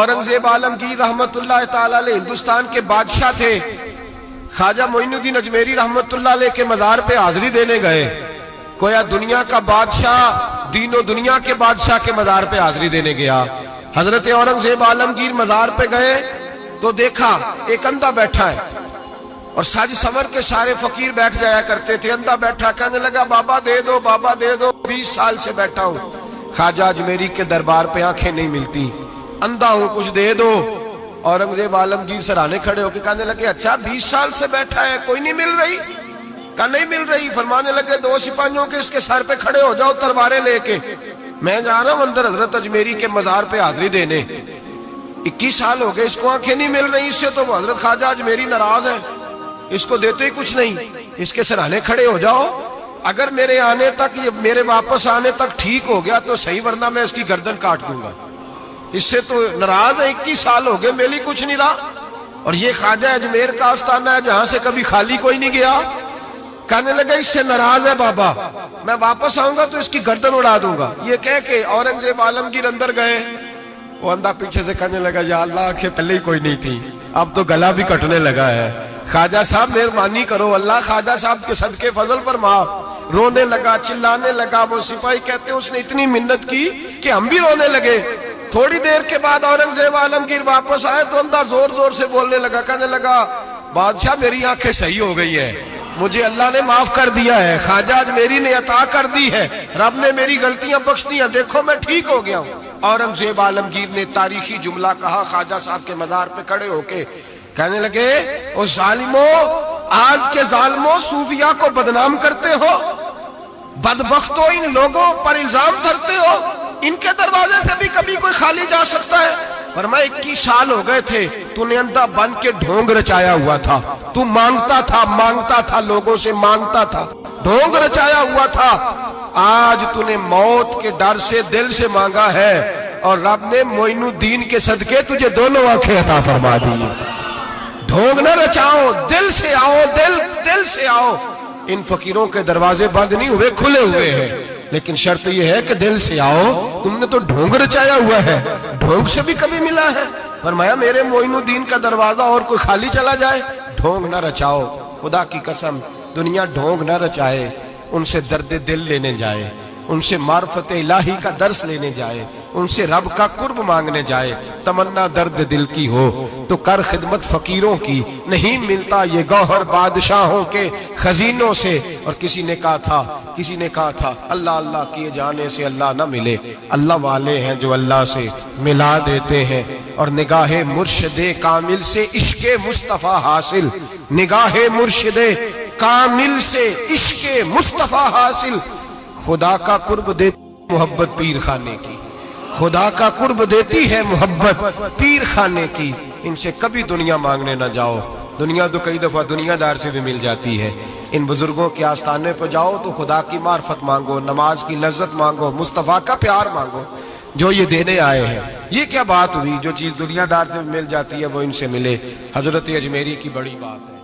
औरंगजेब आलमगीर रहमतुल्लाह ताला अलैह हिंदुस्तान के बादशाह थे। ख्वाजा मोइनुद्दीन अजमेरी रहमतुल्लाह अलैह के मजार पे हाजिरी देने गए। कोया दुनिया का बादशाह दीनो दुनिया के बादशाह के मजार पे हाजिरी देने गया। हजरत औरंगजेब आलमगीर मजार पे गए तो देखा एक अंधा बैठा है और साज समर के सारे फकीर बैठ जाया करते थे। अंधा बैठा, कहने लगा बाबा दे दो, बाबा दे दो, 20 साल से बैठा हूं ख्वाजा अजमेरी के दरबार पे, आंखें नहीं मिलती, अंधा हूं, कुछ दे दो। औरंगजेब आलमगीर सराहने खड़े होकर कहने लगे अच्छा 20 साल से बैठा है, कोई नहीं मिल रही? कहा नहीं मिल रही। फरमाने लगे 2 सिपाहियों के इसके सर पे खड़े हो जाओ तलवारें लेके, मैं जा रहा हूं अंदर हजरत अजमेरी के मजार पे हाजिरी देने। 21 साल हो गए, इसको आंखें नहीं मिल रही, इससे तो हजरत ख्वाजा अजमेरी नाराज है, इसको देते ही कुछ नहीं, इसके सराहने खड़े हो जाओ, अगर मेरे आने तक, मेरे वापस आने तक ठीक हो गया तो सही, वरना मैं इसकी गर्दन काट दूंगा। इससे तो नाराज है, 21 साल हो गए, मेली कुछ नहीं रहा। और ये ख्वाजा अजमेर का आस्थाना है जहां से कभी खाली कोई नहीं गया। कहने लगे इससे नाराज है बाबा, मैं वापस आऊंगा तो इसकी गर्दन उड़ा दूंगा। ये कह के औरंगजेब आलमगीर अंदर गए। वो अंधा पीछे से कहने लगा या अल्लाह, आंखें पहले ही कोई नहीं थी, अब तो गला भी कटने लगा है, ख्वाजा साहब मेहरबानी करो, अल्लाह ख्वाजा साहब के सदके फजल पर माफ। रोने लगा, चिल्लाने लगा। वो सिपाही कहते उसने इतनी मिन्नत की कि हम भी रोने लगे। थोड़ी देर के बाद औरंगजेब आलमगीर वापस आए तो अंदर जोर जोर से बोलने लगा, कहने लगा बादशाह मेरी आंखें सही हो गई है, मुझे अल्लाह ने माफ कर दिया है, ख्वाजा अजमेरी ने अता कर दी है, रब ने मेरी गलतियां बख्श दी हैं, देखो मैं ठीक हो गया हूं। औरंगजेब आलमगीर ने तारीखी जुमला कहा ख्वाजा साहब के मजार पे खड़े होके, कहने लगे ओ जालिमो, आज के जालिमो सूफिया को बदनाम करते हो, बदबख्तो इन लोगों पर इल्जाम धरते हो, इनके दरवाजे से भी कभी कोई खाली जा सकता है? फरमाया 21 साल हो गए थे, तूने अंधा बन के ढोंग रचाया हुआ था, तू मांगता था लोगों से, मांगता था, ढोंग रचाया हुआ था। आज तूने मौत के डर से दिल से मांगा है और रब ने मोइनुद्दीन के सदके तुझे दोनों आंखें अता फरमा दी। ढोंग न रचाओ, दिल से आओ, दिल से आओ। इन फकीरों के दरवाजे बंद नहीं हुए, खुले हुए हैं, लेकिन शर्त यह है कि दिल से आओ। तुमने तो ढोंग रचाया हुआ है, ढोंग से भी कभी मिला है? फरमाया मेरे मोइनुद्दीन का दरवाजा और कोई खाली चला जाए, ढोंग न रचाओ। खुदा की कसम दुनिया ढोंग न रचाए, उनसे दर्द दिल लेने जाए, उनसे मार्फत इलाही का दर्स लेने जाए, उनसे रब का कुर्ब मांगने जाए। तमन्ना दर्द दिल की हो तो कर खिदमत फकीरों की, नहीं मिलता ये गौहर बादशाहों के खजीनों से। और किसी ने कहा था अल्लाह अल्लाह किए जाने से अल्लाह ना मिले, अल्लाह वाले हैं जो अल्लाह से मिला देते हैं। और निगाहे मुर्शिदे कामिल से इश्के मुस्तफा हासिल, निगाहे मुर्शिदे कामिल से इश्के मुस्तफा हासिल। खुदा का कुर्ब देती मोहब्बत पीर खाने की, खुदा का कुर्ब देती है मोहब्बत पीर खाने की। इनसे कभी दुनिया मांगने ना जाओ, दुनिया तो कई दफा दुनियादार से भी मिल जाती है। इन बुजुर्गों के आस्थाने पर जाओ तो खुदा की मार्फत मांगो, नमाज की लज्जत मांगो, मुस्तफा का प्यार मांगो जो ये देने आए हैं। ये क्या बात हुई, जो चीज दुनियादार से मिल जाती है वो इनसे मिले। हजरत अजमेरी की बड़ी बात है।